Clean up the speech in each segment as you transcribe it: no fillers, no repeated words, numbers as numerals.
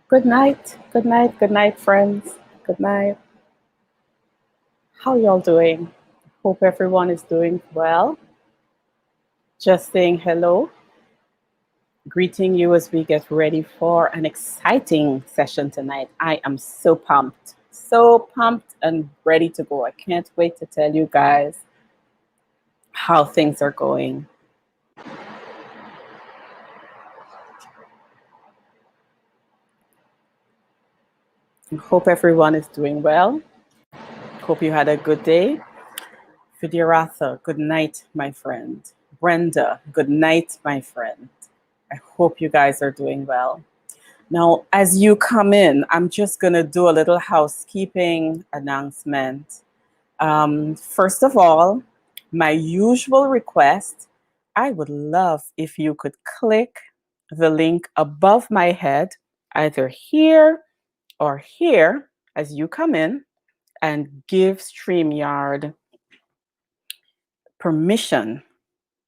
Good night. Good night, friends. Good night. How y'all doing? Hope everyone is doing well. Just saying hello, greeting you as we get ready for an exciting session tonight. I am so pumped and ready to go. I can't wait to tell you guys how things are going. Hope everyone is doing well. Hope you had a good day. Fidiratha, good night, my friend. Brenda, good night, my friend. I hope you guys are doing well. Now, as you come in, I'm just going to do a little housekeeping announcement. First of all, my usual request, I would love if you could click the link above my head, either here or here, as you come in, and give StreamYard permission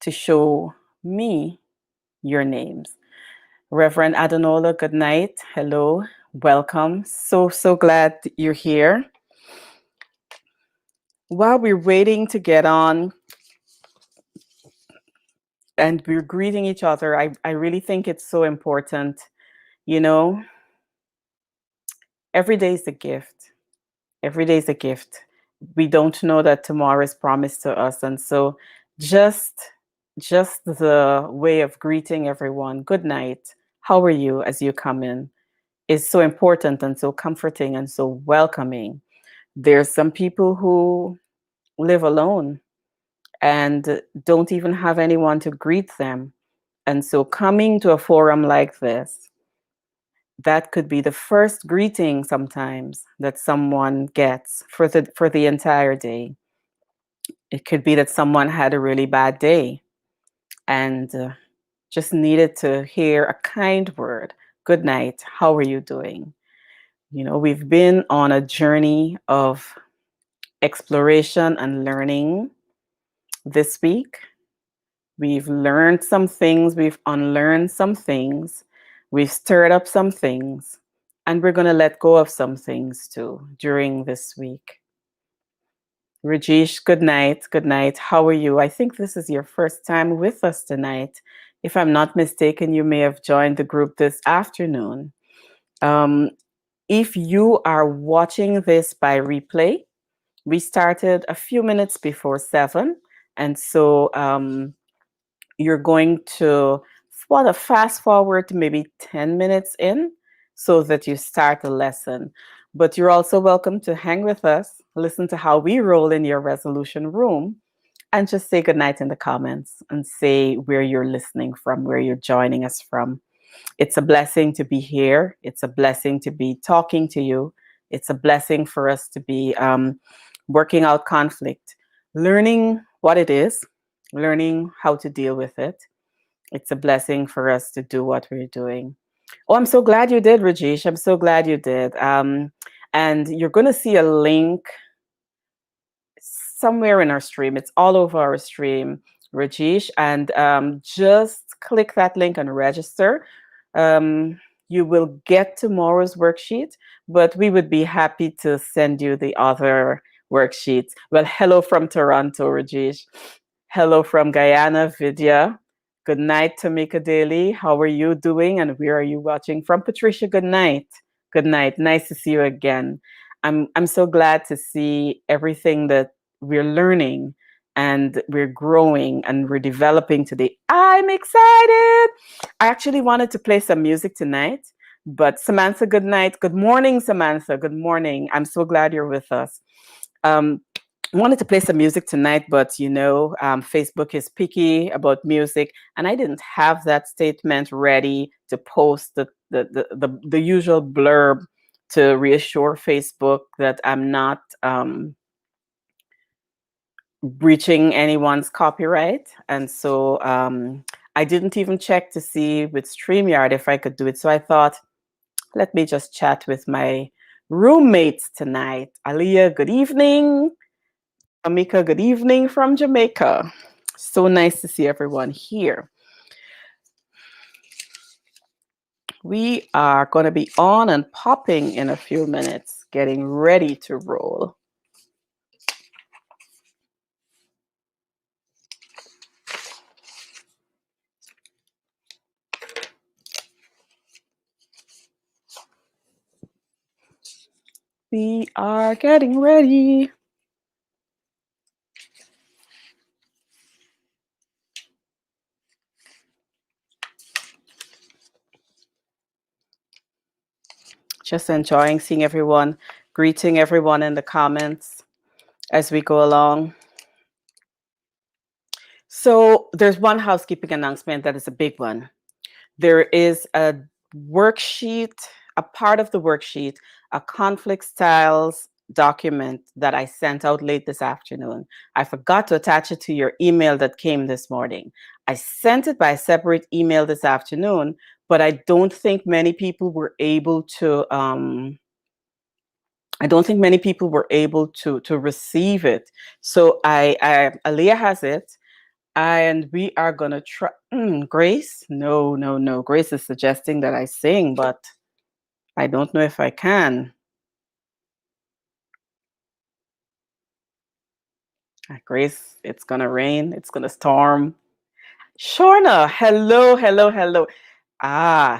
to show me your names. Reverend Adenola, good night. Hello, welcome. So glad you're here. While we're waiting to get on and we're greeting each other, I really think it's so important. You know, every day is a gift. Every day is a gift. We don't know that tomorrow is promised to us. And so just the way of greeting everyone, good night. How are you as you come in? Is so important and so comforting and so welcoming. There's some people who live alone and don't even have anyone to greet them. And so coming to a forum like this, that could be the first greeting sometimes that someone gets for the entire day. It could be that someone had a really bad day and just needed to hear a kind word. Good night. How are you doing? You know, we've been on a journey of exploration and learning this week. We've learned some things, we've unlearned some things, we've stirred up some things, and we're going to let go of some things too during this week. Rajesh, good night. Good night. How are you? I think this is your first time with us tonight. If I'm not mistaken, you may have joined the group this afternoon. Um, if you are watching this by replay, we started a few minutes before 7. And so you're going to fast forward to maybe 10 minutes in so that you start the lesson. But you're also welcome to hang with us, listen to how we roll in your resolution room, and just say goodnight in the comments and say where you're listening from, where you're joining us from. It's a blessing to be here. It's a blessing to be talking to you. It's a blessing for us to be working out conflict, learning what it is, learning how to deal with it. It's a blessing for us to do what we're doing. Oh, I'm so glad you did, Rajesh. I'm so glad you did. And you're going to see a link somewhere in our stream. It's all over our stream, Rajesh. And just click that link and register. You will get tomorrow's worksheet, but we would be happy to send you the other worksheets. Well, hello from Toronto, Rajesh. Hello from Guyana, Vidya. Good night, Tamika Daly. How are you doing? And where are you watching from? Patricia, good night. Good night. Nice to see you again. I'm so glad to see everything that we're learning and we're growing and we're developing today. I'm excited. I actually wanted to play some music tonight, but Samantha, good night. Good morning, Samantha. Good morning. I'm so glad you're with us. I wanted to play some music tonight, but Facebook is picky about music, and I didn't have that statement ready to post the usual blurb to reassure Facebook that I'm not breaching anyone's copyright. And so I didn't even check to see with StreamYard if I could do it. So I thought, let me just chat with my roommates tonight. Aliyah, good evening. Amika, good evening from Jamaica. So nice to see everyone here. We are going to be on and popping in a few minutes, getting ready to roll. We are getting ready. Just enjoying seeing everyone, greeting everyone in the comments as we go along. So there's one housekeeping announcement that is a big one. There is a worksheet, a part of the worksheet, a conflict styles document that I sent out late this afternoon. I forgot to attach it to your email that came this morning. I sent it by a separate email this afternoon, but I don't think many people were able to receive it. So Aaliyah has it, and we are gonna try. Grace, no. Grace is suggesting that I sing, but I don't know if I can. Grace, it's gonna rain. It's gonna storm. Shorna, hello.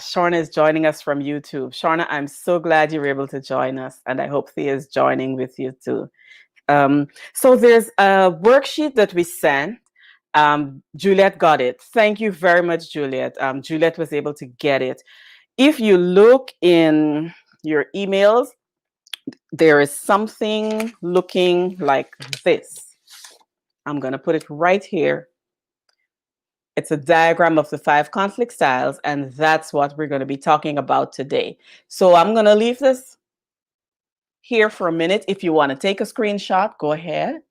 Shorna is joining us from YouTube. Shorna, I'm so glad you were able to join us, and I hope Thea is joining with you too. So there's a worksheet that we sent. Juliet got it. Thank you very much, Juliet. Juliet was able to get it. If you look in your emails, there is something looking like this. I'm going to put it right here. It's a diagram of the 5 conflict styles, and that's what we're going to be talking about today. So I'm going to leave this here for a minute. If you want to take a screenshot, go ahead.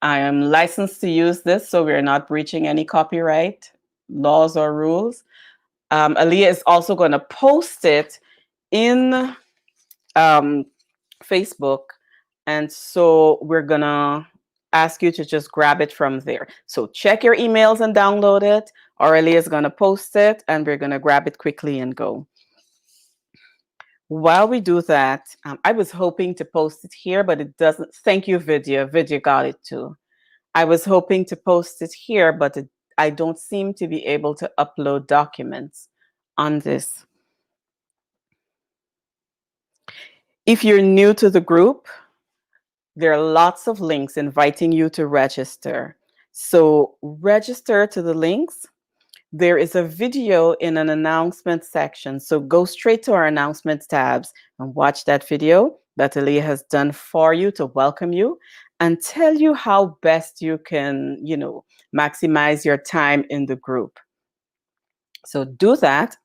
I am licensed to use this, so we're not breaching any copyright laws or rules. Aaliyah is also going to post it in Facebook, and so we're going to ask you to just grab it from there. So check your emails and download it. Aaliyah is going to post it, and we're going to grab it quickly and go. While we do that, I was hoping to post it here, but it doesn't. Thank you, Vidya. Vidya got it too. I was hoping to post it here, but I don't seem to be able to upload documents on this. If you're new to the group, there are lots of links inviting you to register. So register to the links. There is a video in an announcement section. So go straight to our announcements tabs and watch that video that Aaliyah has done for you to welcome you and tell you how best you can, maximize your time in the group. So do that.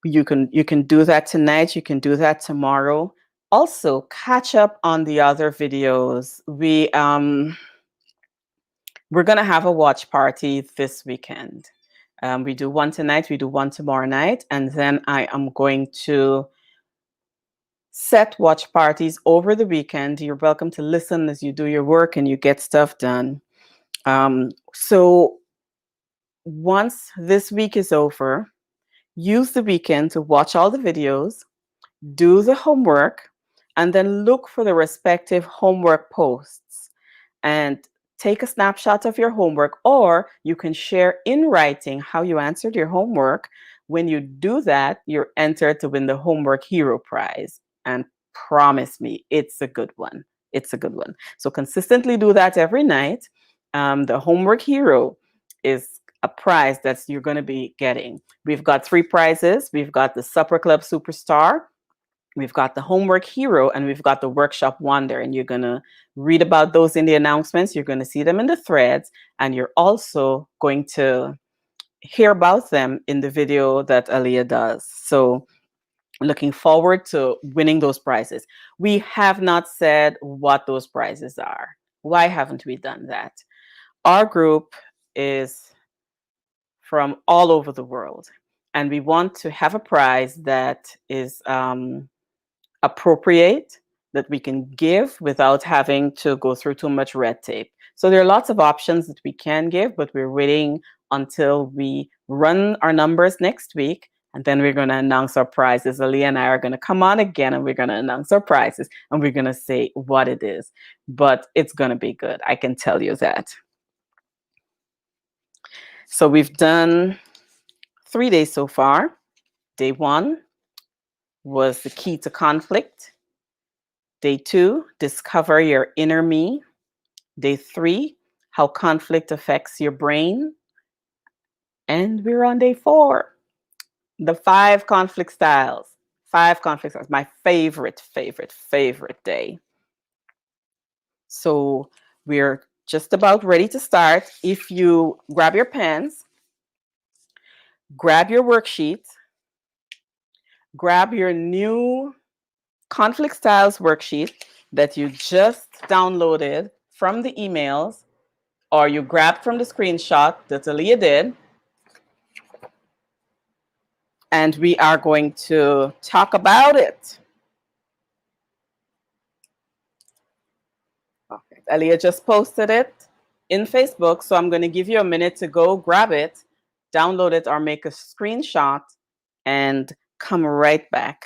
You can do that tonight. You can do that tomorrow. Also, catch up on the other videos. We're gonna have a watch party this weekend. We do one tonight, we do one tomorrow night, and then I am going to set watch parties over the weekend. You're welcome to listen as you do your work and you get stuff done. So once this week is over, use the weekend to watch all the videos, do the homework, and then look for the respective homework posts and take a snapshot of your homework, or you can share in writing how you answered your homework. When you do that, you're entered to win the Homework Hero Prize. And promise me, it's a good one. It's a good one. So consistently do that every night. The Homework Hero is a prize that you're going to be getting. We've got 3 prizes. We've got the Supper Club Superstar, we've got the Homework Hero, and we've got the Workshop Wonder. And you're going to read about those in the announcements. You're going to see them in the threads, and you're also going to hear about them in the video that Aaliyah does. So looking forward to winning those prizes. We have not said what those prizes are. Why haven't we done that? Our group is from all over the world, and we want to have a prize that is appropriate, that we can give without having to go through too much red tape. So there are lots of options that we can give, but we're waiting until we run our numbers next week. And then we're going to announce our prizes. Aaliyah and I are going to come on again and we're going to announce our prizes and we're going to say what it is. But it's going to be good. I can tell you that. So we've done 3 days so far. Day 1 was the key to conflict. Day 2, discover your inner me. Day 3, how conflict affects your brain. And we're on day 4. The 5 conflict styles. 5 conflict styles. My favorite day. So we're just about ready to start. If you grab your pens, grab your worksheet, grab your new conflict styles worksheet that you just downloaded from the emails or you grabbed from the screenshot that Aaliyah did. And we are going to talk about it. Okay. Aaliyah just posted it in Facebook, so I'm going to give you a minute to go grab it, download it, or make a screenshot and come right back.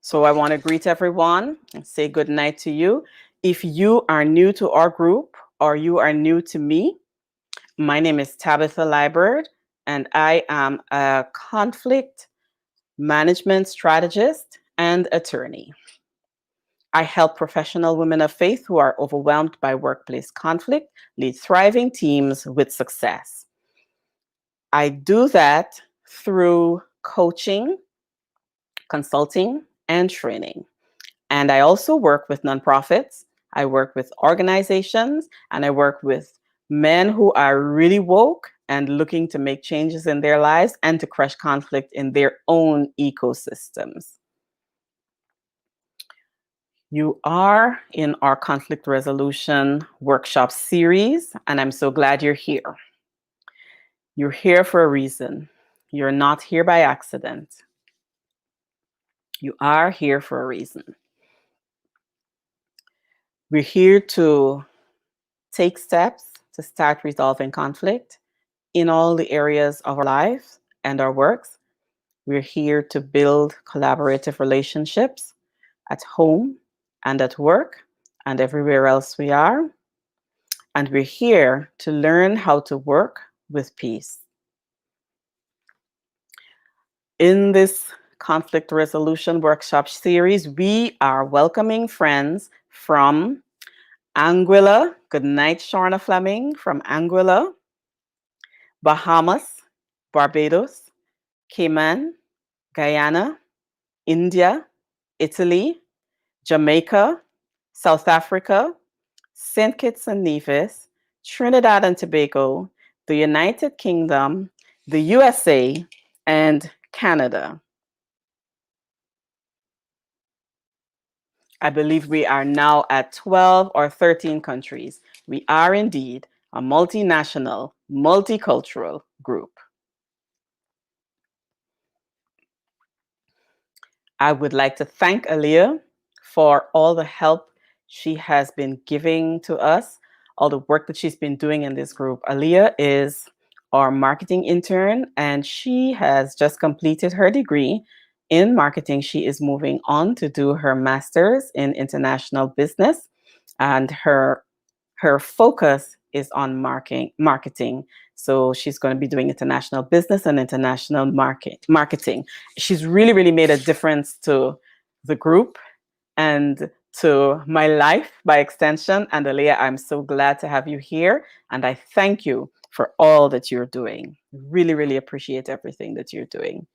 So I want to greet everyone and say good night to you. If you are new to our group or you are new to me, my name is Tabitha Liburd, and I am a conflict management strategist and attorney. I help professional women of faith who are overwhelmed by workplace conflict lead thriving teams with success. I do that through coaching, consulting, and training. And I also work with nonprofits. I work with organizations, and I work with men who are really woke and looking to make changes in their lives and to crush conflict in their own ecosystems. You are in our conflict resolution workshop series, and I'm so glad you're here. You're here for a reason. You're not here by accident. You are here for a reason. We're here to take steps to start resolving conflict in all the areas of our life and our works. We're here to build collaborative relationships at home and at work and everywhere else we are. And we're here to learn how to work with peace. In this conflict resolution workshop series, we are welcoming friends from Anguilla. Good night, Sharna Fleming from Anguilla. Bahamas, Barbados, Cayman, Guyana, India, Italy, Jamaica, South Africa, St. Kitts and Nevis, Trinidad and Tobago, the United Kingdom, the USA, and Canada. I believe we are now at 12 or 13 countries. We are indeed a multinational, multicultural group. I would like to thank Aaliyah for all the help she has been giving to us, all the work that she's been doing in this group. Aaliyah is our marketing intern, and she has just completed her degree in marketing. She is moving on to do her master's in international business, and her focus is on marketing. So she's going to be doing international business and international marketing. She's really made a difference to the group and to my life by extension. And Aaliyah, I'm so glad to have you here. And I thank you for all that you're doing. Really appreciate everything that you're doing.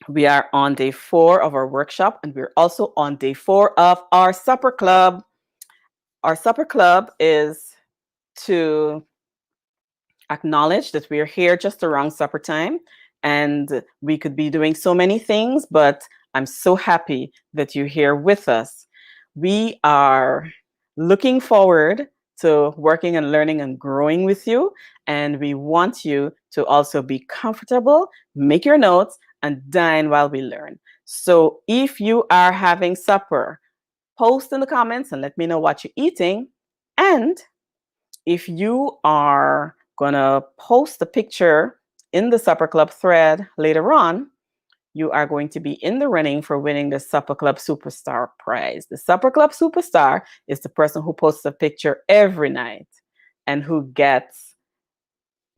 We are on day 4 of our workshop, and we're also on day 4 of our supper club. Our supper club is to acknowledge that we're here just around supper time, and we could be doing so many things, but I'm so happy that you're here with us. We are looking forward to working and learning and growing with you, and we want you to also be comfortable, make your notes, and dine while we learn. So if you are having supper, post in the comments and let me know what you're eating. And if you are gonna post a picture in the Supper Club thread later on, you are going to be in the running for winning the Supper Club Superstar prize. The Supper Club Superstar is the person who posts a picture every night and who gets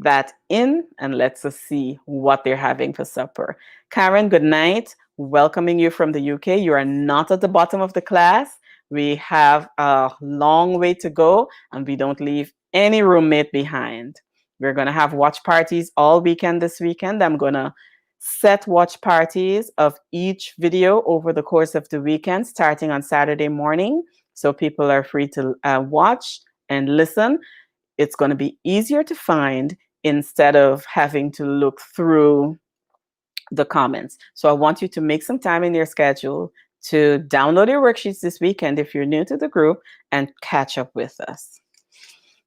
that in and lets us see what they're having for supper. Karen, good night. Welcoming you from the UK. You are not at the bottom of the class. We have a long way to go and we don't leave any roommate behind. We're going to have watch parties all weekend this weekend. I'm going to set watch parties of each video over the course of the weekend, starting on Saturday morning. So people are free to watch and listen. It's going to be easier to find instead of having to look through the comments. So I want you to make some time in your schedule to download your worksheets this weekend if you're new to the group and catch up with us.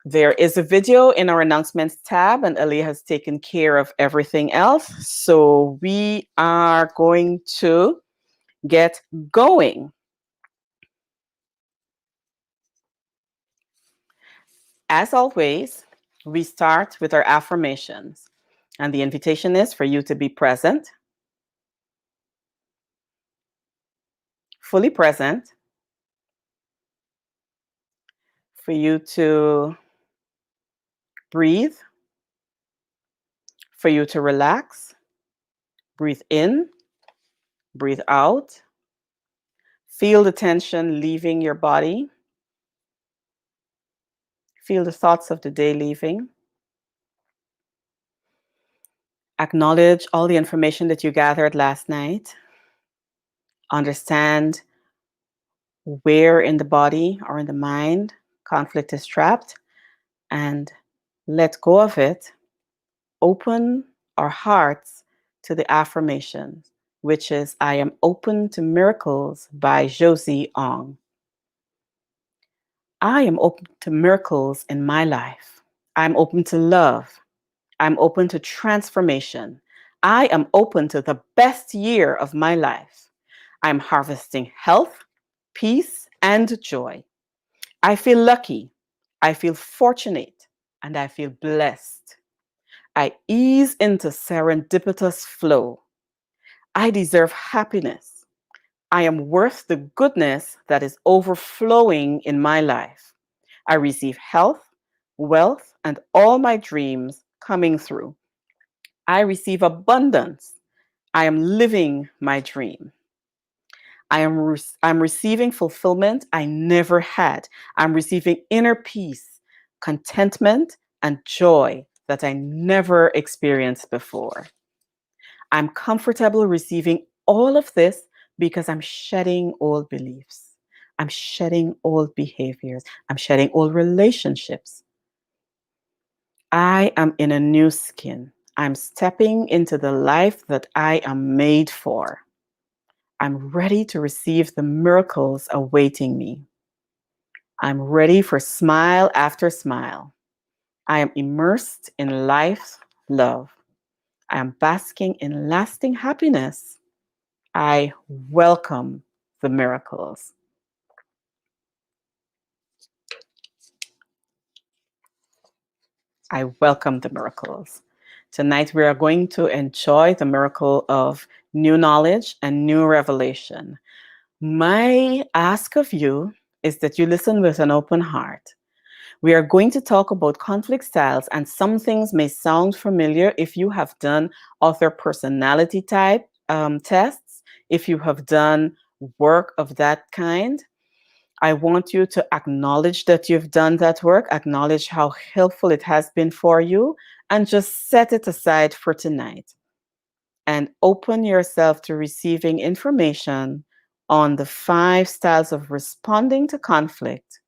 There is a video in our announcements tab, and Ali has taken care of everything else. So we are going to get going. As always, we start with our affirmations. And the invitation is for you to be present, fully present, for you to breathe, for you to relax, breathe in, breathe out, feel the tension leaving your body, feel the thoughts of the day leaving, acknowledge all the information that you gathered last night, understand where in the body or in the mind conflict is trapped, and let go of it. Open our hearts to the affirmations, which is I am open to miracles by Josie Ong. I am open to miracles in my life. I'm open to love. I'm open to transformation. I am open to the best year of my life. I'm harvesting health, peace, and joy. I feel lucky. I feel fortunate, and I feel blessed. I ease into serendipitous flow. I deserve happiness. I am worth the goodness that is overflowing in my life. I receive health, wealth, and all my dreams coming through. I receive abundance. I am living my dream. I'm receiving fulfillment I never had. I'm receiving inner peace, contentment, and joy that I never experienced before. I'm comfortable receiving all of this because I'm shedding old beliefs. I'm shedding old behaviors. I'm shedding old relationships. I am in a new skin. I'm stepping into the life that I am made for. I'm ready to receive the miracles awaiting me. I'm ready for smile after smile. I am immersed in life's love. I am basking in lasting happiness. I welcome the miracles. I welcome the miracles. Tonight, we are going to enjoy the miracle of new knowledge and new revelation. My ask of you is that you listen with an open heart. We are going to talk about conflict styles, and some things may sound familiar if you have done author personality type tests, if you have done work of that kind. I want you to acknowledge that you've done that work, acknowledge how helpful it has been for you, and just set it aside for tonight. And open yourself to receiving information on the 5 styles of responding to conflict.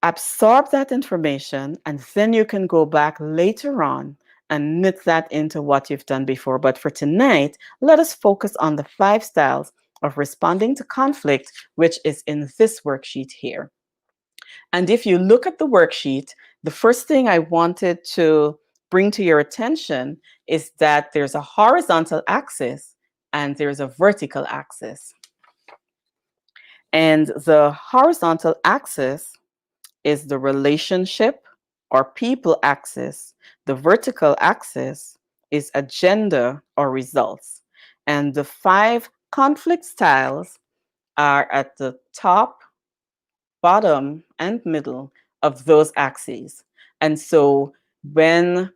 Absorb that information, and then you can go back later on and knit that into what you've done before. But for tonight, let us focus on the 5 styles of responding to conflict, which is in this worksheet here. And if you look at the worksheet, the first thing I wanted to bring to your attention is that there's a horizontal axis and there's a vertical axis. And the horizontal axis is the relationship or people axis. The vertical axis is agenda or results. And the 5 conflict styles are at the top, bottom, and middle of those axes. And so when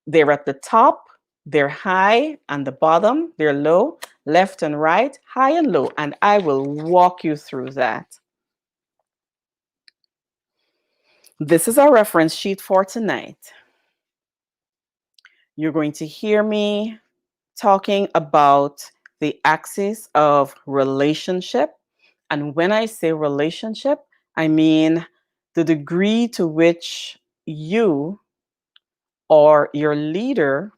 they're at the top, they're high, and the bottom, they're low, left and right, high and low. And I will walk you through that. This is our reference sheet for tonight. You're going to hear me talking about the axis of relationship. And when I say relationship, I mean the degree to which you or your leader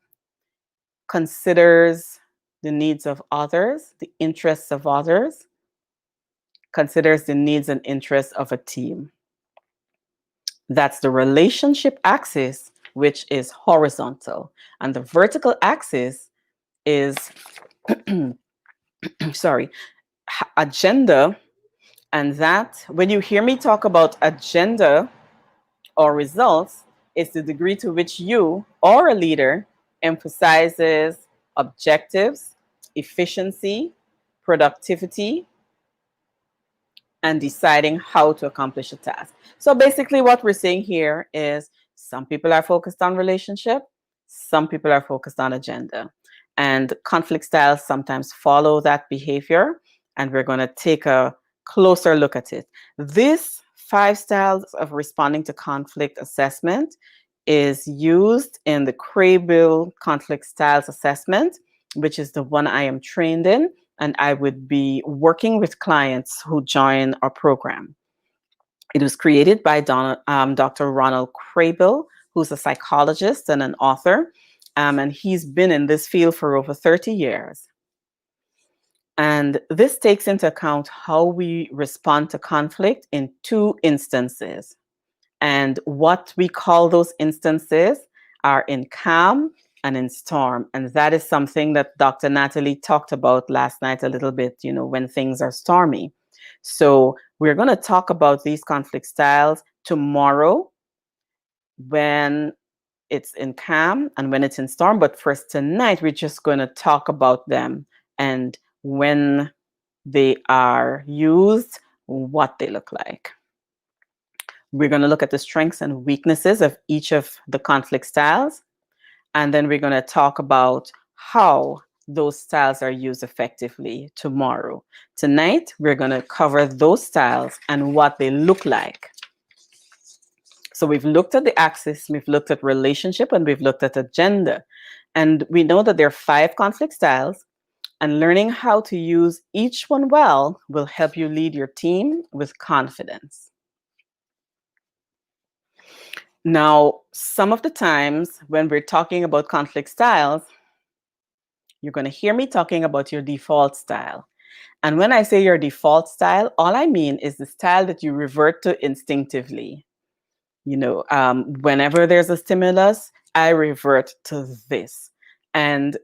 considers the needs of others, the interests of others, considers the needs and interests of a team. That's the relationship axis, which is horizontal. And the vertical axis is, sorry, agenda. And that, when you hear me talk about agenda or results, it's the degree to which you or a leader emphasizes objectives, efficiency, productivity, and deciding how to accomplish a task. So basically what we're saying here is some people are focused on relationship, some people are focused on agenda. And conflict styles sometimes follow that behavior, and we're going to take a closer look at it. This 5 styles of responding to conflict assessment is used in the Craybill conflict styles assessment, which is the one I am trained in, and I would be working with clients who join our program. It was created by Dr. Ronald Craybill, who's a psychologist and an author, and he's been in this field for over 30 years. And this takes into account how we respond to conflict in 2 instances. And what we call those instances are in calm and in storm. And that is something that Dr. Natalie talked about last night a little bit, when things are stormy. So we're going to talk about these conflict styles tomorrow when it's in calm and when it's in storm. But first tonight, we're just going to talk about them and when they are used, what they look like. We're going to look at the strengths and weaknesses of each of the conflict styles. And then we're going to talk about how those styles are used effectively tomorrow. Tonight, we're going to cover those styles and what they look like. So we've looked at the axis, we've looked at relationship, and we've looked at agenda. And we know that there are 5 conflict styles, and learning how to use each one well will help you lead your team with confidence. Now, some of the times when we're talking about conflict styles, you're going to hear me talking about your default style. And when I say your default style, all I mean is the style that you revert to instinctively. Whenever there's a stimulus, I revert to this. And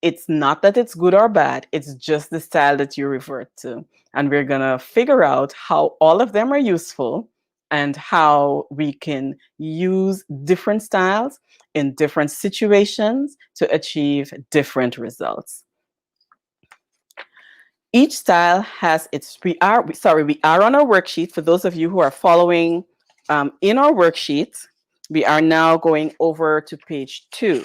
it's not that it's good or bad, it's just the style that you revert to. And we're going to figure out how all of them are useful and how we can use different styles in different situations to achieve different results. Each style has its, we are on our worksheet. For those of you who are following in our worksheet, we are now going over to page 2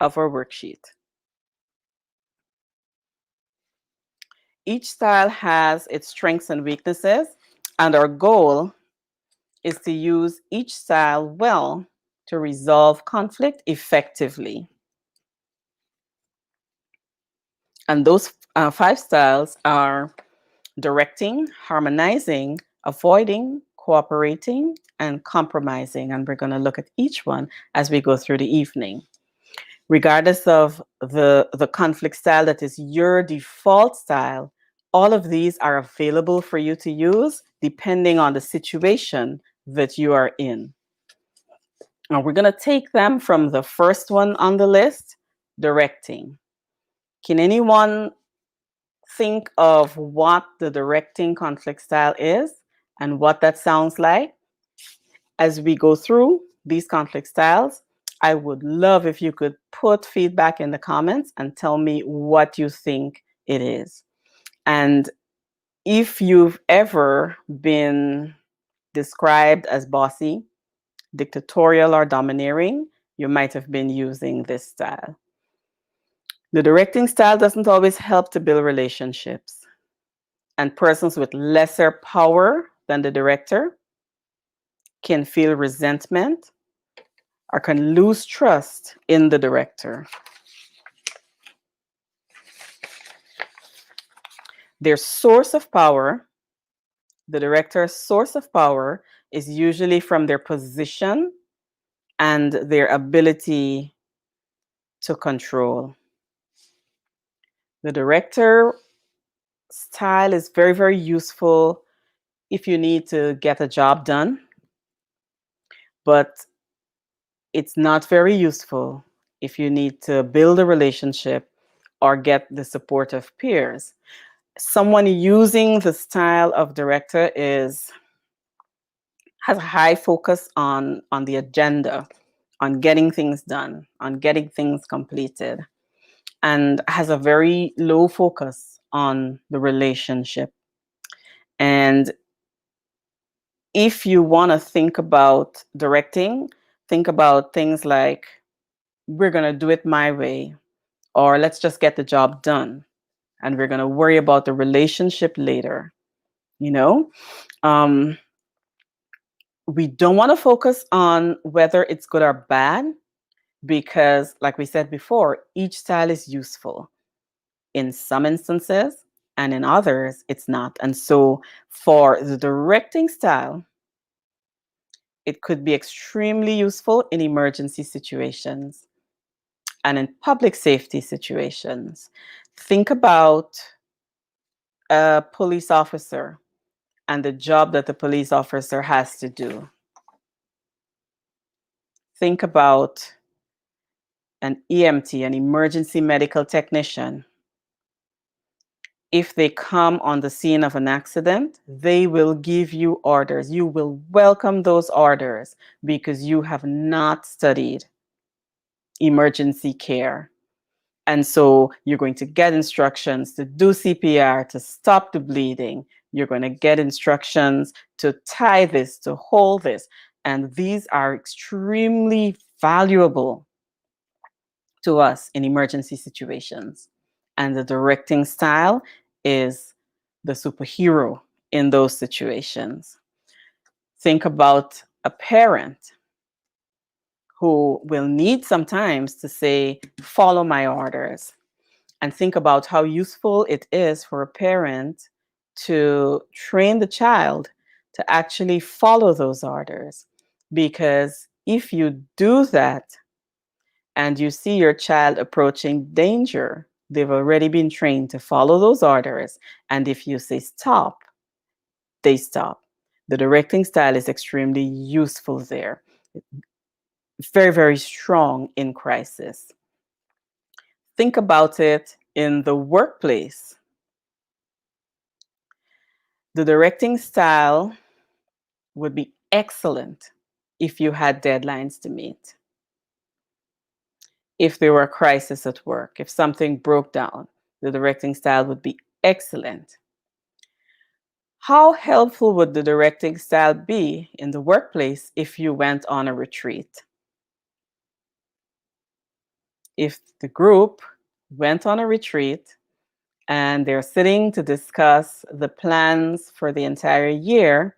of our worksheet. Each style has its strengths and weaknesses, and our goal is to use each style well to resolve conflict effectively. And those 5 styles are directing, harmonizing, avoiding, cooperating, and compromising. And we're going to look at each one as we go through the evening. Regardless of the conflict style that is your default style, all of these are available for you to use depending on the situation that you are in. And we're going to take them from the first one on the list, directing. Can anyone think of what the directing conflict style is and what that sounds like? As we go through these conflict styles, I would love if you could put feedback in the comments and tell me what you think it is. And if you've ever been described as bossy, dictatorial, or domineering, you might have been using this style. The directing style doesn't always help to build relationships, and persons with lesser power than the director can feel resentment or can lose trust in the director. Their source of power, the director's source of power, is usually from their position and their ability to control. The director style is very, very useful if you need to get a job done, but it's not very useful if you need to build a relationship or get the support of peers. Someone using the style of director has a high focus on the agenda, on getting things done, on getting things completed, and has a very low focus on the relationship. And if you want to think about directing, think about things like, we're going to do it my way, or let's just get the job done, and we're going to worry about the relationship later. You know, we don't want to focus on whether it's good or bad, because, like we said before, each style is useful in some instances, and in others, it's not. And so, for the directing style, it could be extremely useful in emergency situations and in public safety situations. Think about a police officer and the job that the police officer has to do. Think about an EMT, an emergency medical technician. If they come on the scene of an accident, they will give you orders. You will welcome those orders because you have not studied emergency care. And so you're going to get instructions to do CPR to stop the bleeding. You're going to get instructions to tie this, to hold this. And these are extremely valuable to us in emergency situations. And the directing style is the superhero in those situations. Think about a parent who will need sometimes to say, follow my orders. And think about how useful it is for a parent to train the child to actually follow those orders. Because if you do that and you see your child approaching danger, they've already been trained to follow those orders. And if you say stop, they stop. The directing style is extremely useful there. Very, very strong in crisis. Think about it in the workplace. The directing style would be excellent if you had deadlines to meet. If there were a crisis at work, if something broke down, the directing style would be excellent. How helpful would the directing style be in the workplace if you went on a retreat? If the group went on a retreat and they're sitting to discuss the plans for the entire year,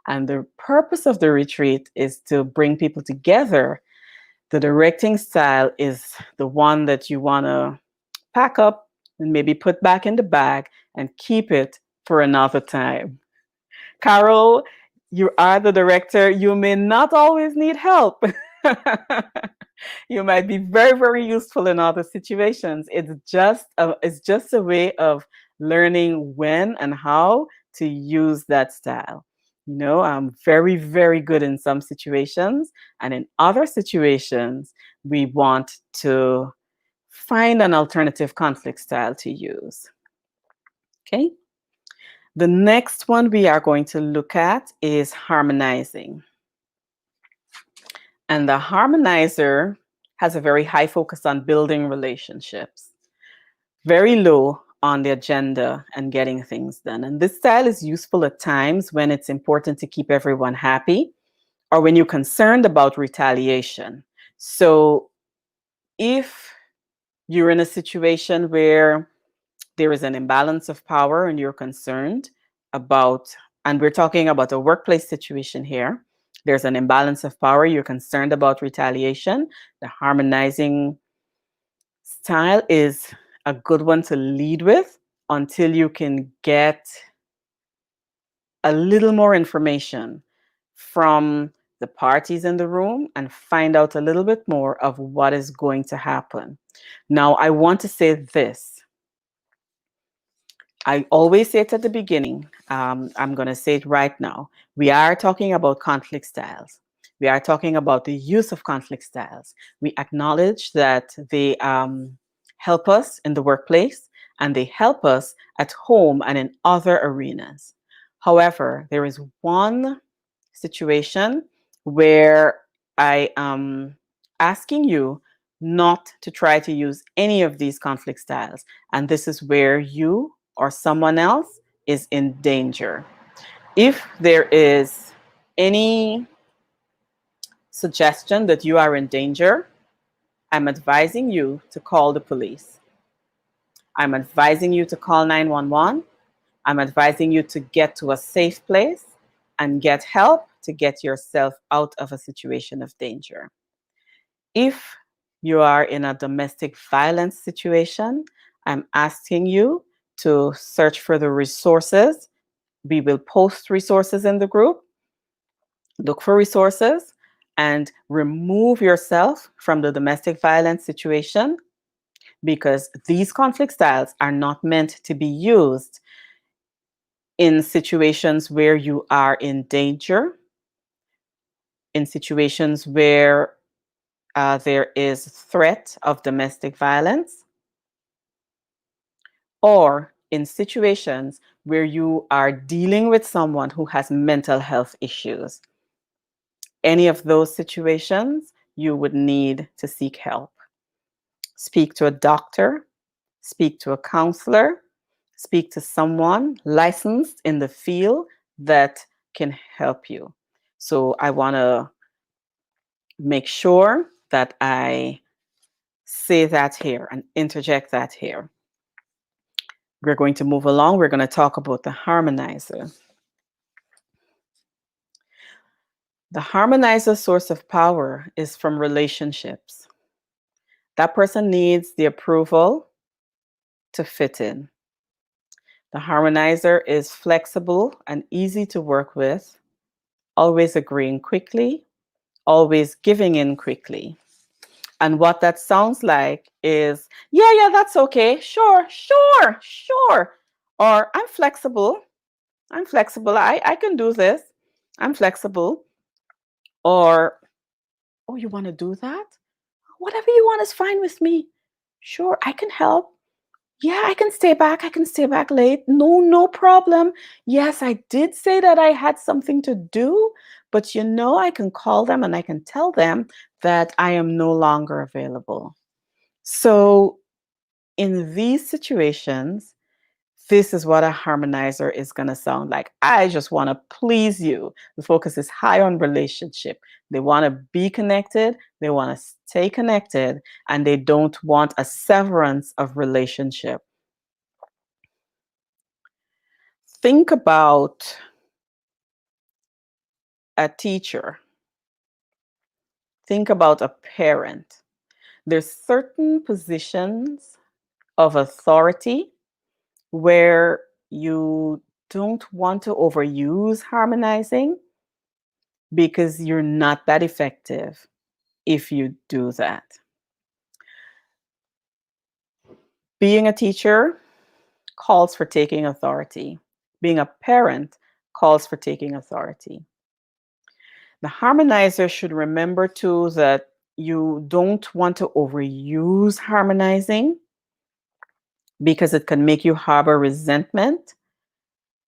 and the purpose of the retreat is to bring people together, the directing style is the one that you want to pack up and maybe put back in the bag and keep it for another time. Carol, you are the director. You may not always need help. You might be very, very useful in other situations. It's just a way of learning when and how to use that style. I'm very, very good in some situations, and in other situations, we want to find an alternative conflict style to use. Okay. The next one we are going to look at is harmonizing. And the harmonizer has a very high focus on building relationships, very low on the agenda and getting things done. And this style is useful at times when it's important to keep everyone happy or when you're concerned about retaliation. So if you're in a situation where there is an imbalance of power and you're concerned about, and we're talking about a workplace situation here, there's an imbalance of power, you're concerned about retaliation, the harmonizing style is a good one to lead with until you can get a little more information from the parties in the room and find out a little bit more of what is going to happen. Now, I want to say this. I always say it at the beginning. I'm going to say it right now. We are talking about conflict styles. We are talking about the use of conflict styles. We acknowledge that they help us in the workplace and they help us at home and in other arenas. However, there is one situation where I am asking you not to try to use any of these conflict styles. And this is where you or someone else is in danger. If there is any suggestion that you are in danger, I'm advising you to call the police. I'm advising you to call 911. I'm advising you to get to a safe place and get help to get yourself out of a situation of danger. If you are in a domestic violence situation, I'm asking you to search for the resources. We will post resources in the group. Look for resources and remove yourself from the domestic violence situation because these conflict styles are not meant to be used in situations where you are in danger, in situations where there is threat of domestic violence, or in situations where you are dealing with someone who has mental health issues. Any of those situations, you would need to seek help. Speak to a doctor, speak to a counselor, speak to someone licensed in the field that can help you. So I want to make sure that I say that here and interject that here. We're going to move along. We're going to talk about the harmonizer. The harmonizer source of power is from relationships. That person needs the approval to fit in. The harmonizer is flexible and easy to work with, always agreeing quickly, always giving in quickly. And what that sounds like is, yeah, that's okay. Sure. Or I'm flexible. I can do this. I'm flexible. Or, oh, you want to do that? Whatever you want is fine with me. Sure, I can help. Yeah, I can stay back. I can stay back late. No problem. Yes, I did say that I had something to do, but I can call them and I can tell them that I am no longer available. So, in these situations, this is what a harmonizer is going to sound like. I just want to please you. The focus is high on relationship. They want to be connected, they want to stay connected, and they don't want a severance of relationship. Think about a teacher. Think about a parent. There's certain positions of authority where you don't want to overuse harmonizing because you're not that effective if you do that. Being a teacher calls for taking authority. Being a parent calls for taking authority. The harmonizer should remember too that you don't want to overuse harmonizing because it can make you harbor resentment.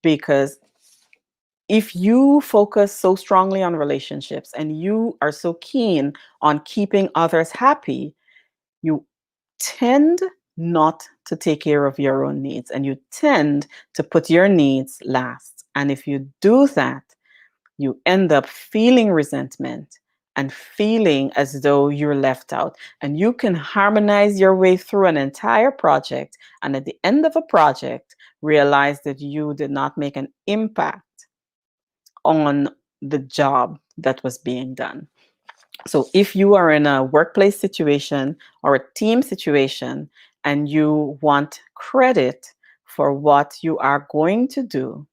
Because if you focus so strongly on relationships and you are so keen on keeping others happy, you tend not to take care of your own needs and you tend to put your needs last. And if you do that, you end up feeling resentment and feeling as though you're left out. And you can harmonize your way through an entire project. And at the end of a project, realize that you did not make an impact on the job that was being done. So if you are in a workplace situation or a team situation and you want credit for what you are going to do,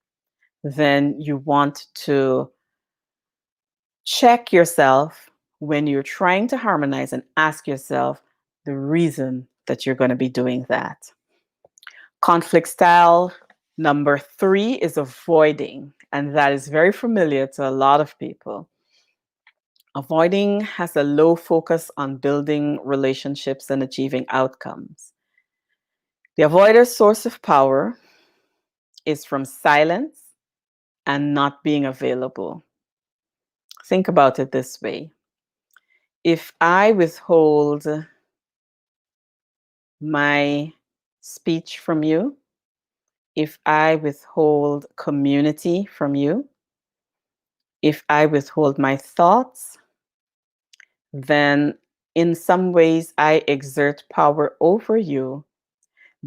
then you want to check yourself when you're trying to harmonize and ask yourself the reason that you're going to be doing that. Conflict style number 3 is avoiding, and that is very familiar to a lot of people. Avoiding has a low focus on building relationships and achieving outcomes. The avoider's source of power is from silence and not being available. Think about it this way. If I withhold my speech from you, if I withhold community from you, if I withhold my thoughts, then in some ways I exert power over you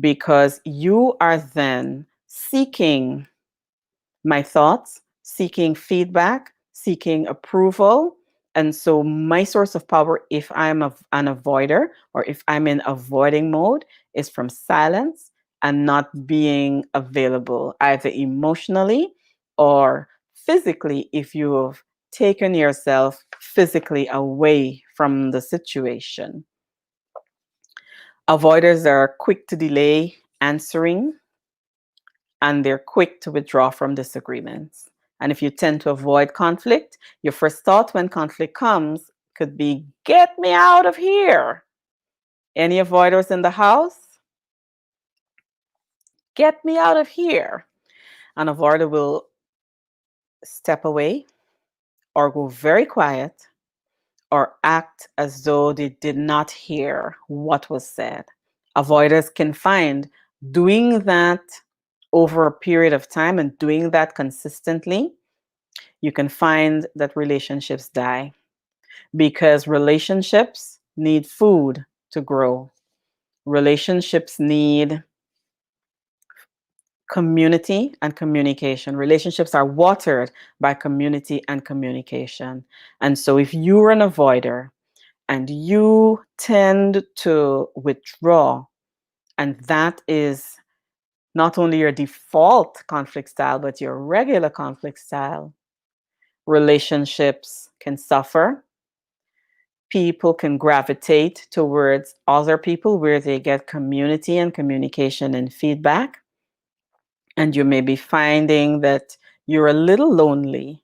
because you are then seeking my thoughts, seeking feedback, seeking approval. And so, my source of power, if I'm an avoider or if I'm in avoiding mode, is from silence and not being available, either emotionally or physically, if you have taken yourself physically away from the situation. Avoiders are quick to delay answering and they're quick to withdraw from disagreements. And if you tend to avoid conflict, your first thought when conflict comes could be, get me out of here. Any avoiders in the house? Get me out of here. An avoider will step away or go very quiet or act as though they did not hear what was said. Avoiders can find doing that over a period of time and doing that consistently, you can find that relationships die because relationships need food to grow. Relationships need community and communication. Relationships are watered by community and communication. And so if you're an avoider and you tend to withdraw, and that is not only your default conflict style, but your regular conflict style, relationships can suffer. People can gravitate towards other people where they get community and communication and feedback. And you may be finding that you're a little lonely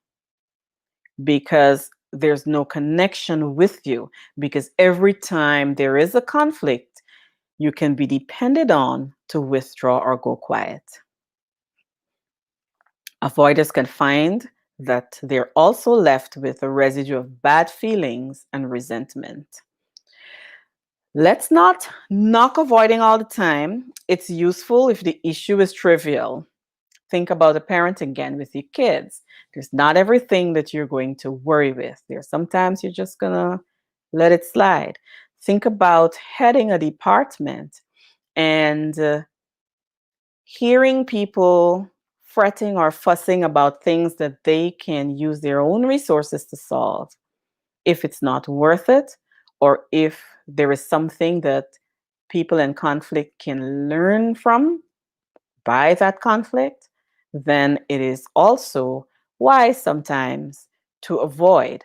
because there's no connection with you. Because every time there is a conflict, you can be depended on to withdraw or go quiet. Avoiders can find that they're also left with a residue of bad feelings and resentment. Let's not knock avoiding all the time. It's useful if the issue is trivial. Think about a parent again with your kids. There's not everything that you're going to worry with. There's sometimes you're just going to let it slide. Think about heading a department and hearing people fretting or fussing about things that they can use their own resources to solve. If it's not worth it, or if there is something that people in conflict can learn from by that conflict, then it is also wise sometimes to avoid.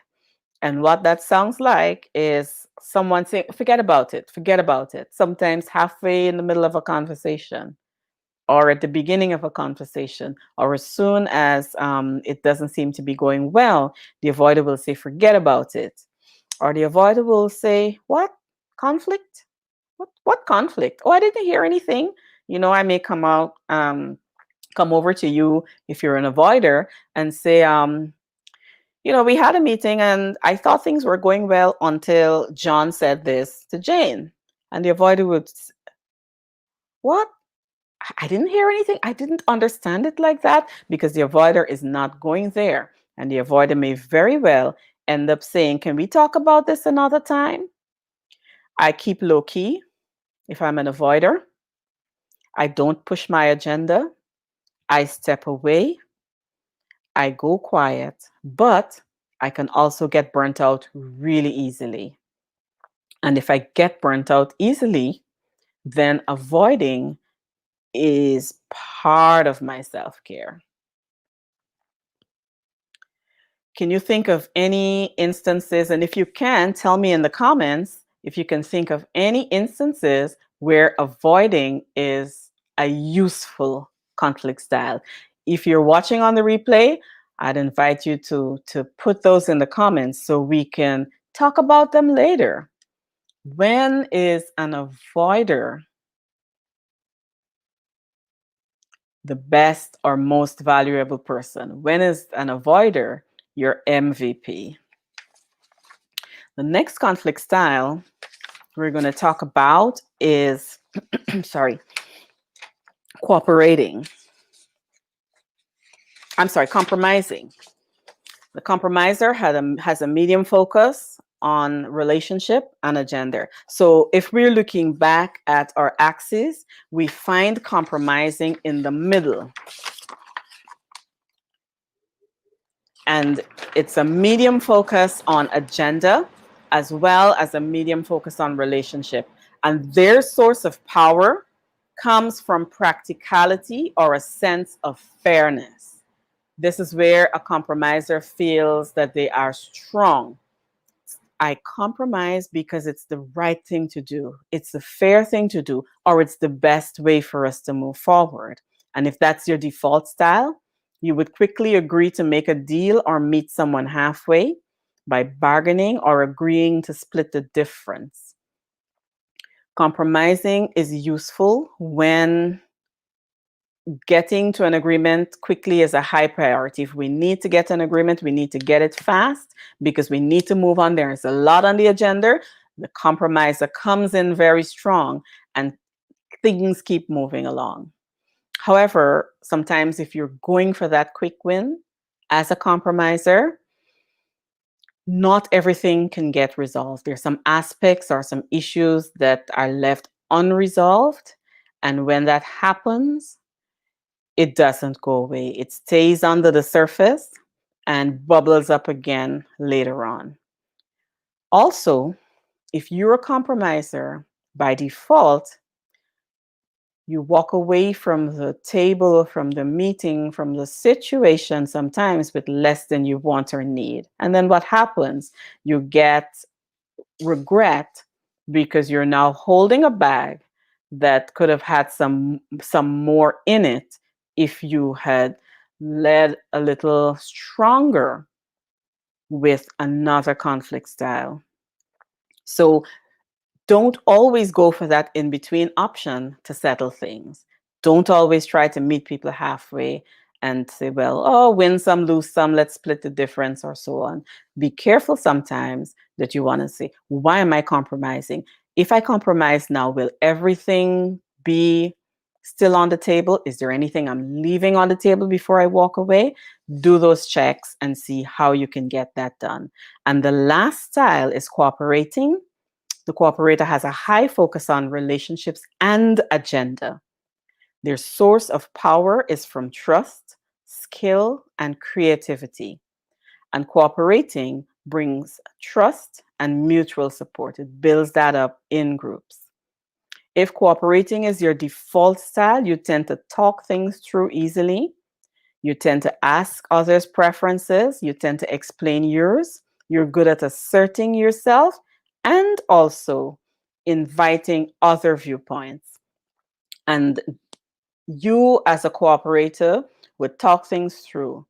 And what that sounds like is someone saying, forget about it, forget about it. Sometimes halfway in the middle of a conversation, or at the beginning of a conversation, or as soon as it doesn't seem to be going well, the avoider will say, forget about it. Or the avoider will say, what? Conflict? What conflict? Oh, I didn't hear anything. I may come over to you if you're an avoider and say, we had a meeting and I thought things were going well until John said this to Jane. And the avoider would, what? I didn't hear anything. I didn't understand it like that, because the avoider is not going there. And the avoider may very well end up saying, can we talk about this another time? I keep low key if I'm an avoider. I don't push my agenda. I step away. I go quiet, but I can also get burnt out really easily. And if I get burnt out easily, then avoiding is part of my self-care. Can you think of any instances? And if you can, tell me in the comments if you can think of any instances where avoiding is a useful conflict style. If you're watching on the replay, I'd invite you to put those in the comments so we can talk about them later. When is an avoider the best or most valuable person? When is an avoider your MVP? The next conflict style we're going to talk about is, compromising. The compromiser has a medium focus on relationship and a gender. So if we're looking back at our axis, we find compromising in the middle. And it's a medium focus on agenda as well as a medium focus on relationship. And their source of power comes from practicality or a sense of fairness. This is where a compromiser feels that they are strong. I compromise because it's the right thing to do. It's the fair thing to do, or it's the best way for us to move forward. And if that's your default style, you would quickly agree to make a deal or meet someone halfway by bargaining or agreeing to split the difference. Compromising is useful when getting to an agreement quickly is a high priority. If we need to get an agreement, we need to get it fast because we need to move on. There's a lot on the agenda. The compromiser comes in very strong and things keep moving along. However, sometimes if you're going for that quick win as a compromiser, not everything can get resolved. There's some aspects or some issues that are left unresolved. And when that happens, it doesn't go away. It stays under the surface and bubbles up again later on. Also, if you're a compromiser, by default, you walk away from the table, from the meeting, from the situation sometimes with less than you want or need. And then what happens? You get regret because you're now holding a bag that could have had some more in it if you had led a little stronger with another conflict style. So don't always go for that in between option to settle things. Don't always try to meet people halfway and say, well, oh, win some, lose some, let's split the difference or so on. Be careful sometimes that you want to say, why am I compromising? If I compromise now, will everything be still on the table? Is there anything I'm leaving on the table before I walk away? Do those checks and see how you can get that done. And the last style is cooperating. The cooperator has a high focus on relationships and agenda. Their source of power is from trust, skill, and creativity. And cooperating brings trust and mutual support. It builds that up in groups. If cooperating is your default style, you tend to talk things through easily. You tend to ask others' preferences. You tend to explain yours. You're good at asserting yourself and also inviting other viewpoints. And you as a cooperator would talk things through.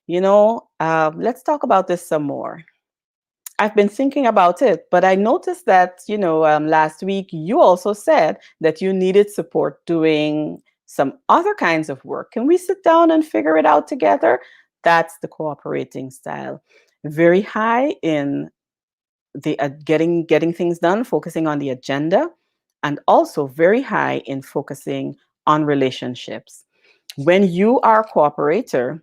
Let's talk about this some more. I've been thinking about it, but I noticed that, last week you also said that you needed support doing some other kinds of work. Can we sit down and figure it out together? That's the cooperating style. Very high in the getting things done, focusing on the agenda, and also very high in focusing on relationships. When you are a cooperator,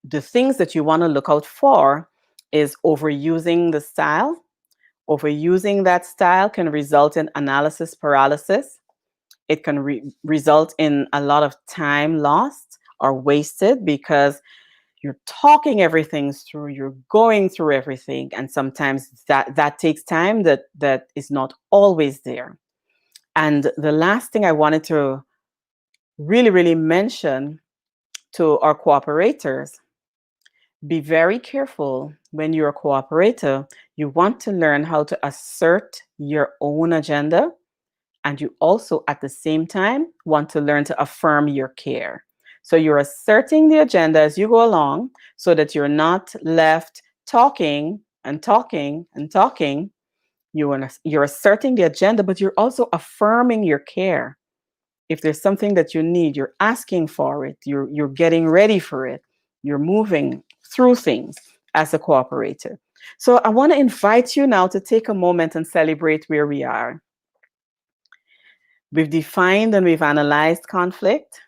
the things that you want to look out for is overusing the style. Overusing that style can result in analysis paralysis. It can result in a lot of time lost or wasted because you're talking everything through, you're going through everything, and sometimes that takes time that is not always there. And the last thing I wanted to really mention to our cooperators: be very careful when you're a cooperator. You want to learn how to assert your own agenda, and you also, at the same time, want to learn to affirm your care. So you're asserting the agenda as you go along so that you're not left talking and talking and talking. You're asserting the agenda, but you're also affirming your care. If there's something that you need, you're asking for it, you're getting ready for it, you're moving through things as a cooperator. So I want to invite you now to take a moment and celebrate where we are. We've defined and we've analyzed conflict.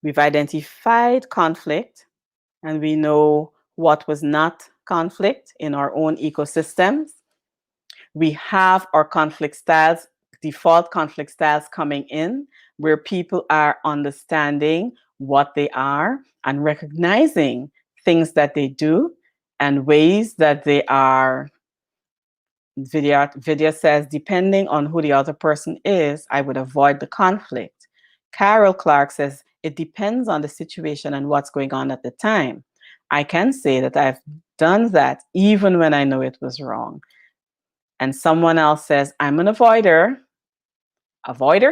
We've identified conflict, and we know what was not conflict in our own ecosystems. We have our conflict styles, default conflict styles coming in, where people are understanding what they are and recognizing things that they do and ways that they are. Vidya says, depending on who the other person is, I would avoid the conflict. Carol Clark says, it depends on the situation and what's going on at the time. I can say that I've done that even when I know it was wrong. And someone else says, I'm an avoider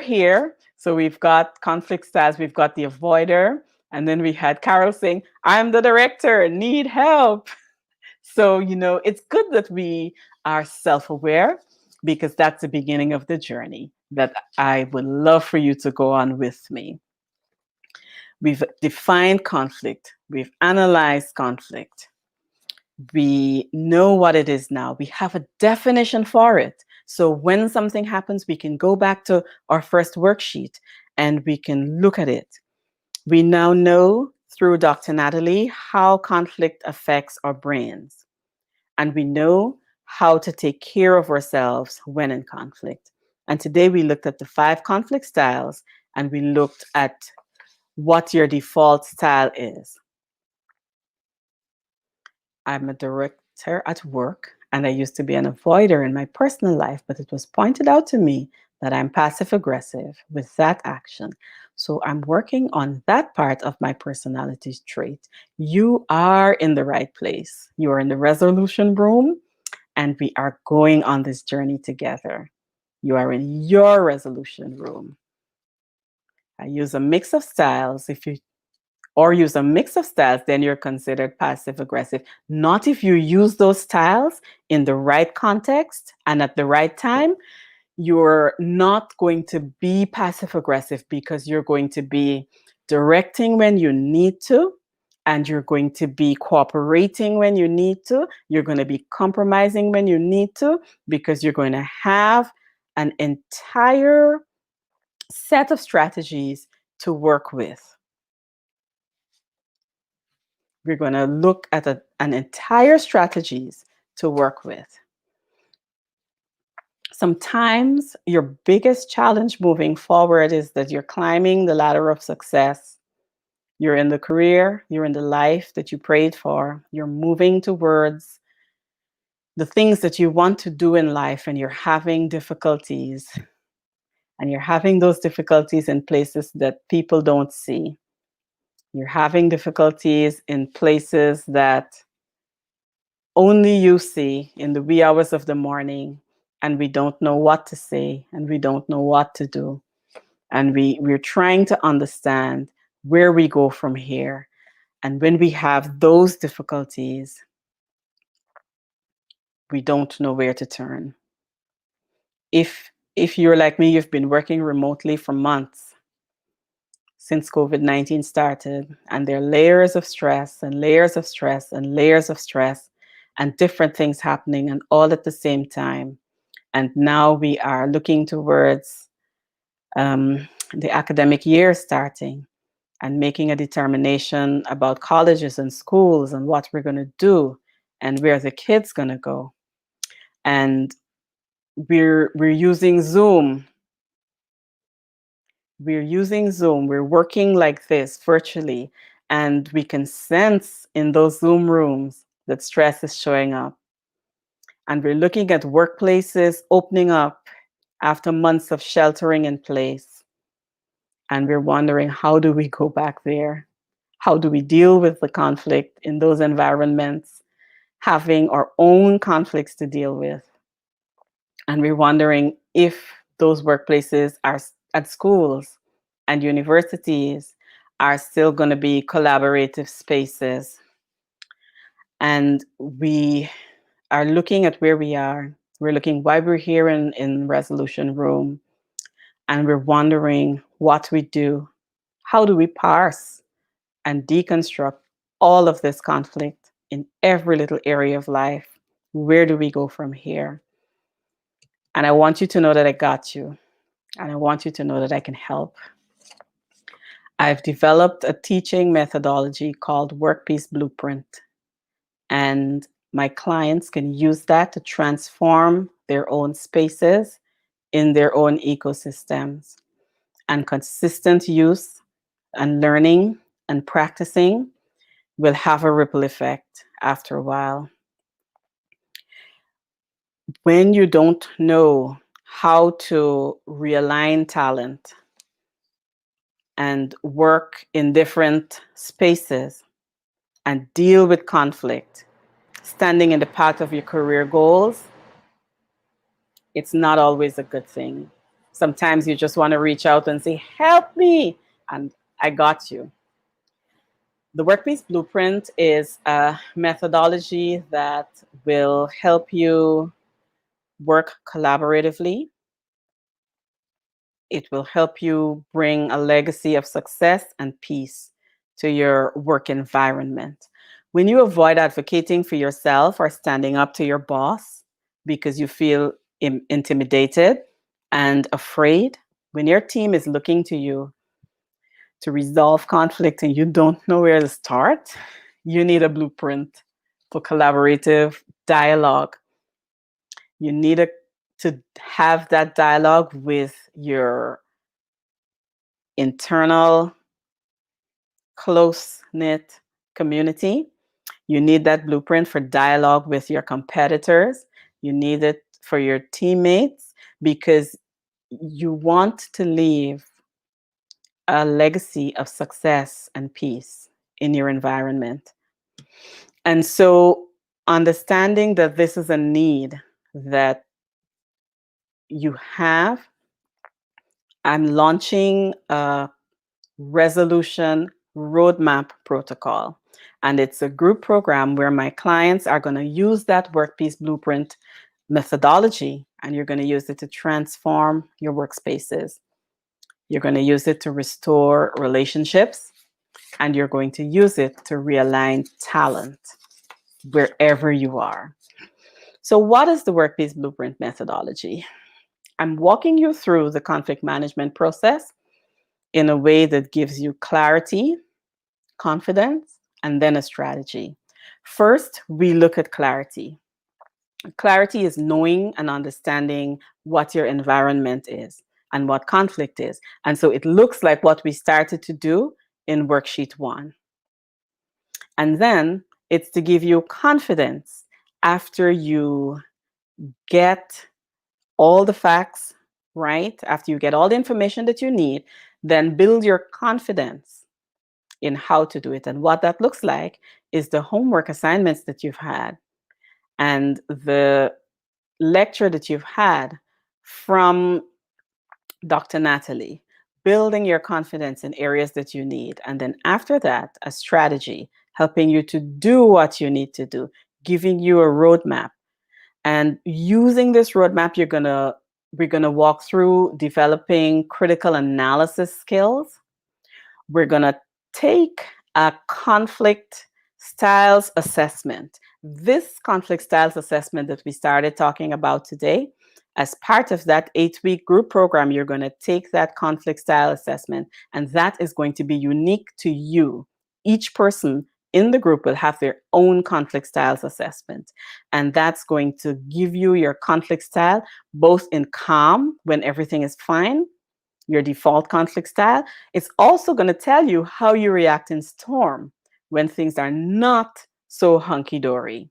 here. So we've got conflict styles, we've got the avoider. And then we had Carol saying, I'm the director, need help. So, it's good that we are self-aware, because that's the beginning of the journey that I would love for you to go on with me. We've defined conflict. We've analyzed conflict. We know what it is now. We have a definition for it. So when something happens, we can go back to our first worksheet and we can look at it. We now know through Dr. Natalie how conflict affects our brains. And we know how to take care of ourselves when in conflict. And today we looked at the 5 conflict styles, and we looked at what your default style is. I'm a director at work, and I used to be an avoider in my personal life, but it was pointed out to me that I'm passive aggressive with that action. So I'm working on that part of my personality trait. You are in the right place. You are in the resolution room, and we are going on this journey together. You are in your resolution room. I use a mix of styles. If you use a mix of styles, then you're considered passive aggressive. Not if you use those styles in the right context and at the right time. You're not going to be passive aggressive, because you're going to be directing when you need to, and you're going to be cooperating when you need to. You're going to be compromising when you need to, because you're going to have an entire set of strategies to work with. We're going to look at an entire strategies to work with. Sometimes your biggest challenge moving forward is that you're climbing the ladder of success. You're in the career, you're in the life that you prayed for. You're moving towards the things that you want to do in life, and you're having difficulties. And you're having those difficulties in places that people don't see. You're having difficulties in places that only you see in the wee hours of the morning, and we don't know what to say, and we don't know what to do. And we're trying to understand where we go from here. And when we have those difficulties, we don't know where to turn. If you're like me, you've been working remotely for months since COVID-19 started, and there are layers of stress and layers of stress and layers of stress and different things happening and all at the same time. And now we are looking towards the academic year starting and making a determination about colleges and schools and what we're going to do and where the kids going to go. And we're using Zoom. We're using Zoom. We're working like this virtually, and we can sense in those Zoom rooms that stress is showing up. And we're looking at workplaces opening up after months of sheltering in place. And we're wondering, how do we go back there? How do we deal with the conflict in those environments, having our own conflicts to deal with? And we're wondering if those workplaces are at schools and universities are still going to be collaborative spaces. And we are looking at where we are. We're looking why we're here in Resolution Room. And we're wondering what we do. How do we parse and deconstruct all of this conflict in every little area of life? Where do we go from here? And I want you to know that I got you. And I want you to know that I can help. I've developed a teaching methodology called Workpiece Blueprint. And my clients can use that to transform their own spaces in their own ecosystems. And consistent use and learning and practicing will have a ripple effect after a while. When you don't know how to realign talent and work in different spaces and deal with conflict, standing in the path of your career goals, it's not always a good thing. Sometimes you just want to reach out and say, help me, and I got you. The Workpiece Blueprint is a methodology that will help you work collaboratively. It will help you bring a legacy of success and peace to your work environment. When you avoid advocating for yourself or standing up to your boss because you feel intimidated and afraid, when your team is looking to you to resolve conflict and you don't know where to start, you need a blueprint for collaborative dialogue. You need to have that dialogue with your internal, close-knit community. You need that blueprint for dialogue with your competitors. You need it for your teammates because you want to leave a legacy of success and peace in your environment. And so understanding that this is a need that you have, I'm launching a resolution roadmap protocol. And it's a group program where my clients are going to use that Workpiece Blueprint methodology, and you're going to use it to transform your workspaces. You're going to use it to restore relationships, and you're going to use it to realign talent wherever you are. So what is the Workpiece Blueprint methodology? I'm walking you through the conflict management process in a way that gives you clarity, confidence, and then a strategy. First, we look at clarity. Clarity is knowing and understanding what your environment is and what conflict is. And so it looks like what we started to do in worksheet 1. And then it's to give you confidence after you get all the facts, right? After you get all the information that you need, then build your confidence in how to do it. And what that looks like is the homework assignments that you've had and the lecture that you've had from Dr. Natalie, building your confidence in areas that you need. And then after that, a strategy helping you to do what you need to do, giving you a roadmap. And using this roadmap, we're gonna walk through developing critical analysis skills. We're gonna take a conflict styles assessment. This conflict styles assessment that we started talking about today, as part of that 8-week group program, you're going to take that conflict style assessment, and that is going to be unique to you. Each person in the group will have their own conflict styles assessment, and that's going to give you your conflict style both in calm when everything is fine, your default conflict style. It's also going to tell you how you react in storm when things are not so hunky-dory.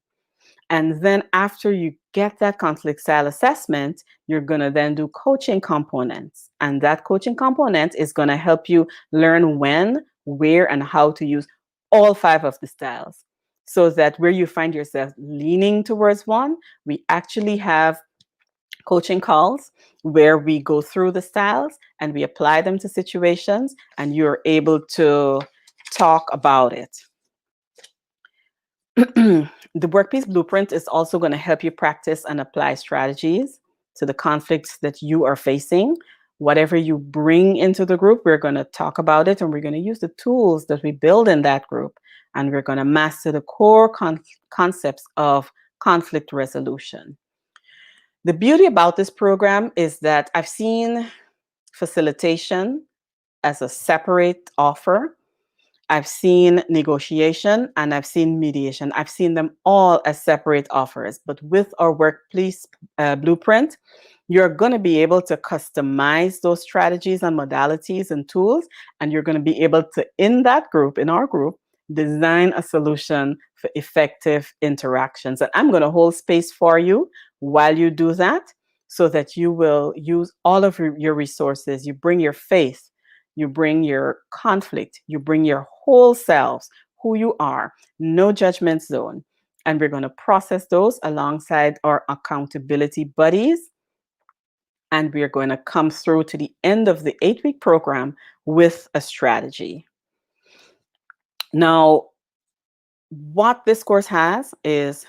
And then after you get that conflict style assessment, you're going to then do coaching components. And that coaching component is going to help you learn when, where, and how to use all 5 of the styles. So that where you find yourself leaning towards one, we actually have coaching calls where we go through the styles and we apply them to situations, and you're able to talk about it. The Workpeace Blueprint is also going to help you practice and apply strategies to the conflicts that you are facing. Whatever you bring into the group, we're going to talk about it, and we're going to use the tools that we build in that group, and we're going to master the core concepts of conflict resolution. The beauty about this program is that I've seen facilitation as a separate offer. I've seen negotiation and I've seen mediation. I've seen them all as separate offers. But with our Workpeace Blueprint, you're going to be able to customize those strategies and modalities and tools. And you're going to be able to, in our group, design a solution for effective interactions. And I'm going to hold space for you while you do that, so that you will use all of your resources. You bring your faith, you bring your conflict, you bring your whole selves, who you are, no judgment zone. And we're going to process those alongside our accountability buddies. And we're going to come through to the end of the 8-week program with a strategy. Now, what this course has is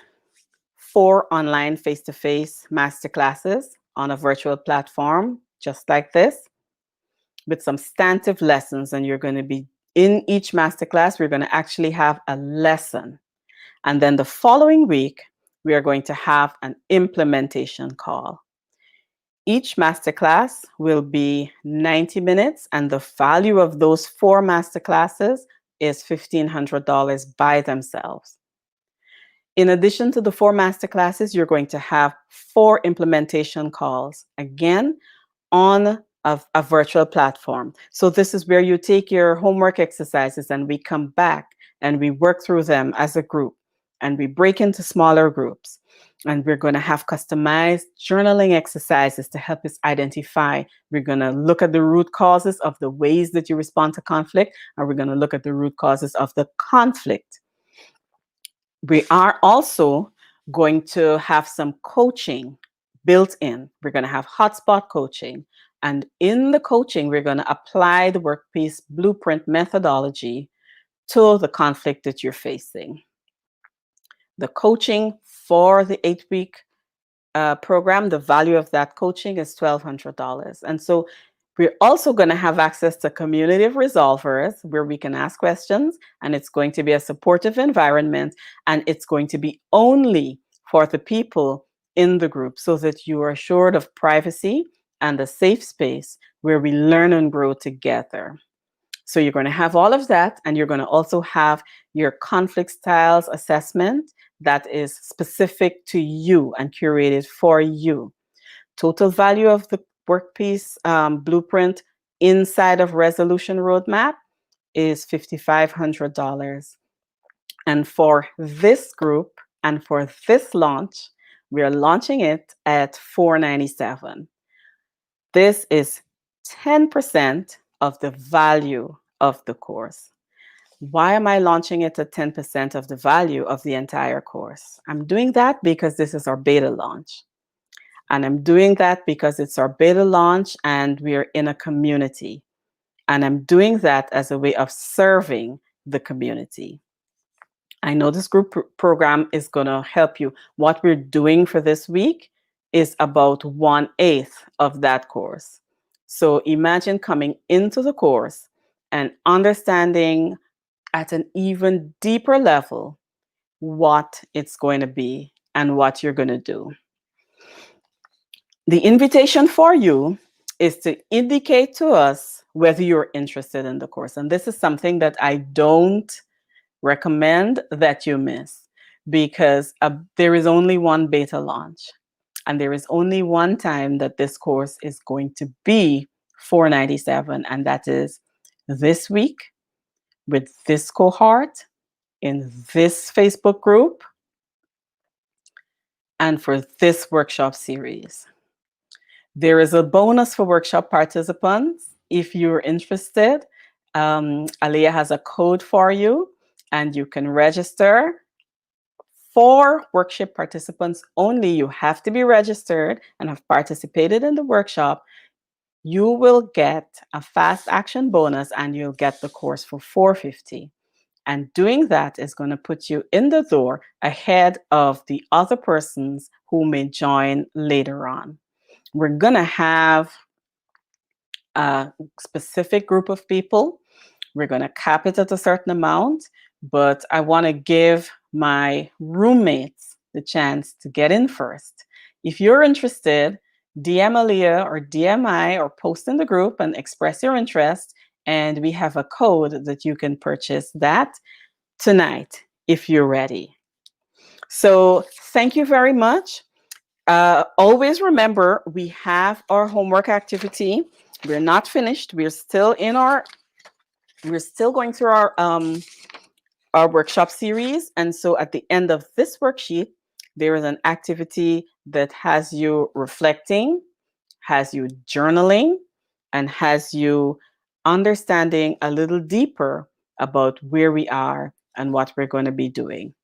4 online face-to-face masterclasses on a virtual platform, just like this, with some substantive lessons. And you're going to be in each masterclass, we're going to actually have a lesson. And then the following week, we are going to have an implementation call. Each masterclass will be 90 minutes, and the value of those 4 masterclasses is $1,500 by themselves. In addition to the 4 masterclasses, you're going to have 4 implementation calls, again, on a virtual platform. So this is where you take your homework exercises and we come back and we work through them as a group, and we break into smaller groups. And we're going to have customized journaling exercises to help us identify. We're going to look at the root causes of the ways that you respond to conflict, and we're going to look at the root causes of the conflict. We are also going to have some coaching built in. We're going to have hotspot coaching. And in the coaching, we're going to apply the Workpeace Blueprint methodology to the conflict that you're facing. The coaching for the 8-week program, the value of that coaching is $1,200. And so we're also going to have access to community of resolvers where we can ask questions, and it's going to be a supportive environment, and it's going to be only for the people in the group, so that you are assured of privacy and a safe space where we learn and grow together. So you're going to have all of that, and you're going to also have your conflict styles assessment that is specific to you and curated for you. Total value of the Workpeace Blueprint inside of Resolution Roadmap is $5,500. And for this group and for this launch, we are launching it at $497. This is 10% of the value of the course. Why am I launching it at 10% of the value of the entire course? I'm doing that because this is our beta launch. And I'm doing that because it's our beta launch and we're in a community. And I'm doing that as a way of serving the community. I know this group program is going to help you. What we're doing for this week is about 1/8 of that course. So imagine coming into the course and understanding at an even deeper level what it's going to be and what you're going to do. The invitation for you is to indicate to us whether you're interested in the course. And this is something that I don't recommend that you miss, because there is only one beta launch and there is only one time that this course is going to be $497, and that is this week with this cohort in this Facebook group and for this workshop series. There is a bonus for workshop participants. If you're interested, Aliyah has a code for you, and you can register. For workshop participants only, you have to be registered and have participated in the workshop. You will get a fast action bonus and you'll get the course for $450. And doing that is going to put you in the door ahead of the other persons who may join later on. We're going to have a specific group of people. We're going to cap it at a certain amount, but I want to give my roommates the chance to get in first. If you're interested, DM Aliyah or DM I or post in the group and express your interest, and we have a code that you can purchase that tonight if you're ready. So thank you very much. Always remember, we have our homework activity. We're not finished. We're still going through our workshop series. And so at the end of this worksheet, there is an activity that has you reflecting, has you journaling, and has you understanding a little deeper about where we are and what we're going to be doing.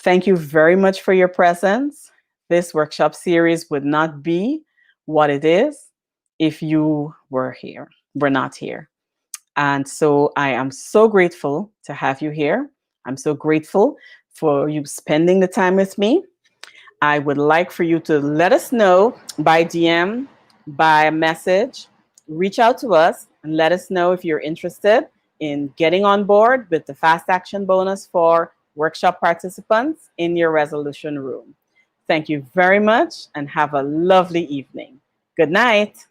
Thank you very much for your presence. This workshop series would not be what it is if you were not here. And so I am so grateful to have you here. I'm so grateful for you spending the time with me. I would like for you to let us know by DM, by message, reach out to us and let us know if you're interested in getting on board with the fast action bonus for workshop participants in your resolution room. Thank you very much and have a lovely evening. Good night.